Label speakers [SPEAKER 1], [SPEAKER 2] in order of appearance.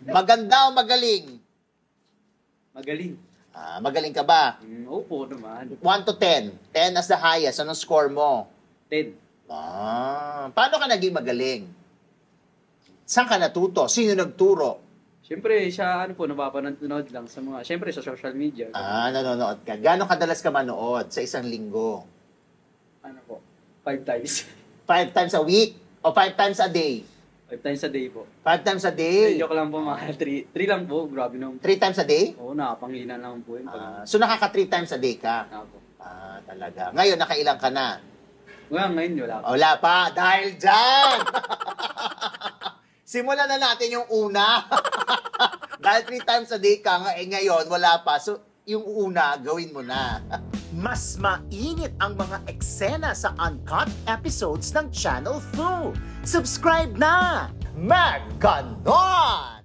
[SPEAKER 1] Maganda o magaling?
[SPEAKER 2] Magaling.
[SPEAKER 1] Magaling ka ba?
[SPEAKER 2] Opo naman.
[SPEAKER 1] 1 to 10. 10 as the highest. Anong score mo?
[SPEAKER 2] 10.
[SPEAKER 1] Paano ka naging magaling? Saan ka natuto? Sino nagturo?
[SPEAKER 2] Siyempre, siya napapanood lang sa mga, siyempre sa social media.
[SPEAKER 1] Nanonood ka. Gano'ng kadalas ka manood sa isang linggo?
[SPEAKER 2] 5 times.
[SPEAKER 1] 5 times a week? O 5 times a day?
[SPEAKER 2] 5 times a day po.
[SPEAKER 1] 5 times a day?
[SPEAKER 2] Joke lang po, mga 3 lang po. Grabe naman.
[SPEAKER 1] 3 times a day?
[SPEAKER 2] Oo, nakapanghinan lang po yun.
[SPEAKER 1] So nakaka 3 times a day ka?
[SPEAKER 2] Ako.
[SPEAKER 1] Talaga. Ngayon, nakailang ka na?
[SPEAKER 2] Ngayon, wala pa.
[SPEAKER 1] Wala pa. Dahil dyan! Simulan na natin yung una. Dahil 3 times a day ka, ngayon, wala pa. So, yung una, gawin mo na. Mas mainit ang mga eksena sa uncut episodes ng Channel Fu. Subscribe na! Maganon!